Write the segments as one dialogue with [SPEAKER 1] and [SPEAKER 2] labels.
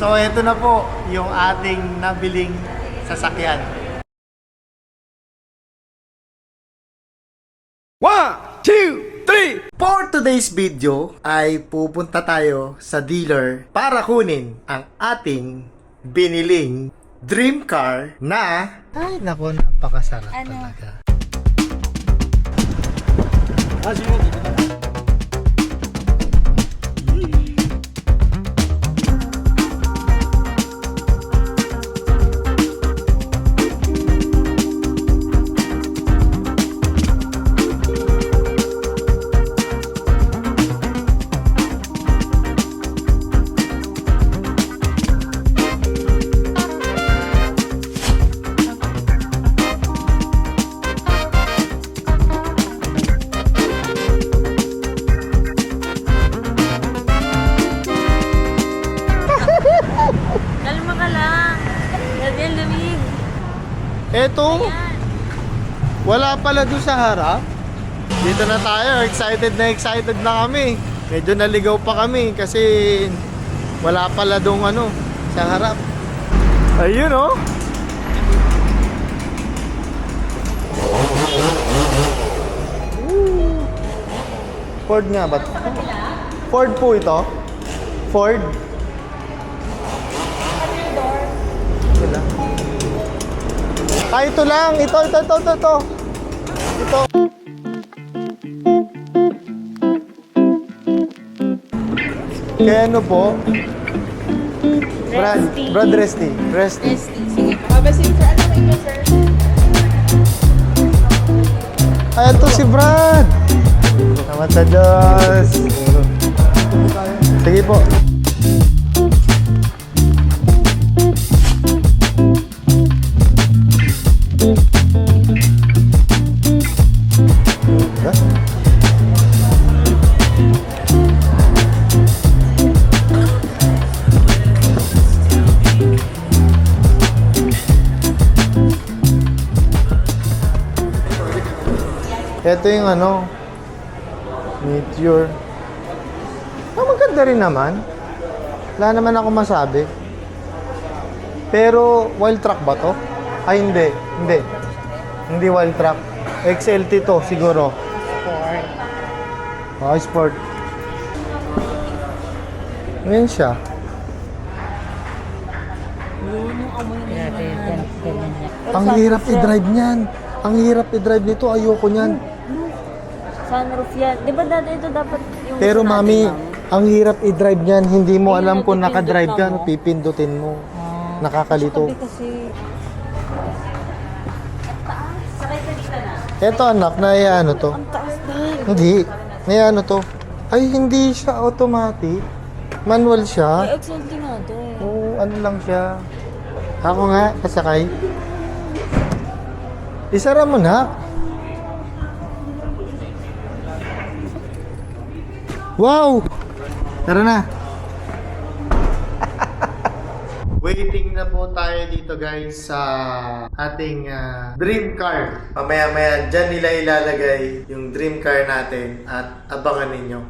[SPEAKER 1] So, ito na po yung ating nabiling sasakyan.
[SPEAKER 2] 1, 2, 3.
[SPEAKER 1] For today's video ay pupunta tayo sa dealer para kunin ang ating biniling dream car na... Ay, naku, napakasarap talaga.
[SPEAKER 3] Kalma ka lang. Yan, lumig.
[SPEAKER 1] Eto, wala pala doon sa harap. Dito na tayo, excited na kami. Medyo naligaw pa kami kasi wala pala doon sa harap. Ayun oh. Ford nga ba? Ford po ito? Ford? Wala. Ah, ito lang. Ito. Ito. Kaya ano po? Brad Resty.
[SPEAKER 3] Sige. Babasin sir. Ano ito, sir?
[SPEAKER 1] Ay, ito si Brad. Salamat sa Diyos. Sige po. Ito yung Meteor. Maganda rin naman. Wala naman ako masabi. Pero, wild track ba to? Ay, hindi. Hindi wild track. XLT to, siguro. Sport. Oh, sport. Ngayon siya. Ang hirap i-drive niyan. Ang hirap i-drive nito. Ayoko niyan.
[SPEAKER 3] Sunroof yan. Di ba dati ito dapat yung...
[SPEAKER 1] Pero
[SPEAKER 3] gusto natin,
[SPEAKER 1] mami,
[SPEAKER 3] ma'am?
[SPEAKER 1] ang hirap i-drive niyan. Hindi mo
[SPEAKER 3] Ayun,
[SPEAKER 1] alam kung
[SPEAKER 3] napipindot
[SPEAKER 1] nakadrive
[SPEAKER 3] na
[SPEAKER 1] ka,
[SPEAKER 3] mo.
[SPEAKER 1] pipindutin mo. Nakakalito.
[SPEAKER 3] Sabi kasi... Sakay ka dito na.
[SPEAKER 1] Eto anak, na to.
[SPEAKER 3] Ang taas na.
[SPEAKER 1] Hindi. To. Ay, hindi siya automatic. Manual siya.
[SPEAKER 3] Ay, XLT nga to eh.
[SPEAKER 1] Oo, lang siya. Ako nga, kasakay. Isara mo na. Wow! Tara na. Waiting na po tayo dito guys sa ating dream car. Mamaya-maya dyan nila ilalagay yung dream car natin at abangan ninyo.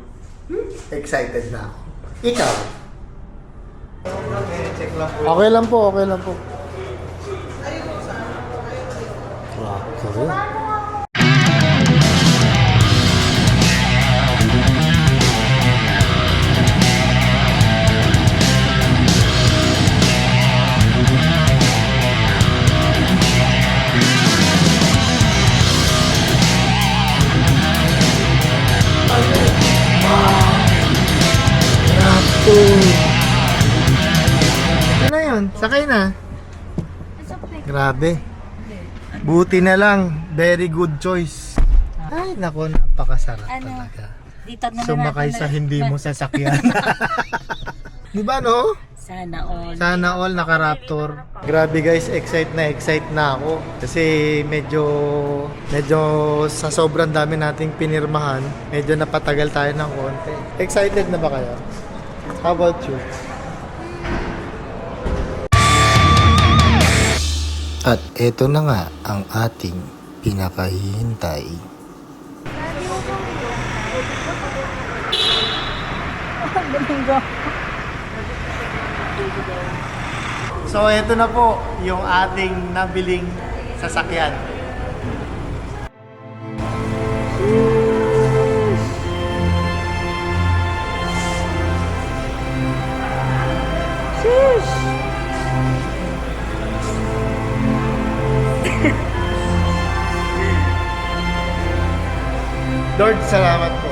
[SPEAKER 1] Excited na ako. Ikaw? Okay lang po. Sorry. Ano yun? Sakay na. Grabe. Buti na lang. Very good choice. Ay, nako, napakasarap talaga.
[SPEAKER 3] Dito na
[SPEAKER 1] Sumakay sa hindi mo sasakyan. Di ba no?
[SPEAKER 3] Sana all.
[SPEAKER 1] Sana all naka-Raptor. Grabe guys, excite na ako. Kasi medyo sa sobrang dami nating pinirmahan, medyo napatagal tayo ng konti. Excited na ba kayo? How about you? At eto na nga ang ating pinakahihintay.
[SPEAKER 3] Domingo.
[SPEAKER 1] So, ito na po yung ating nabiling sasakyan. Lord, salamat po.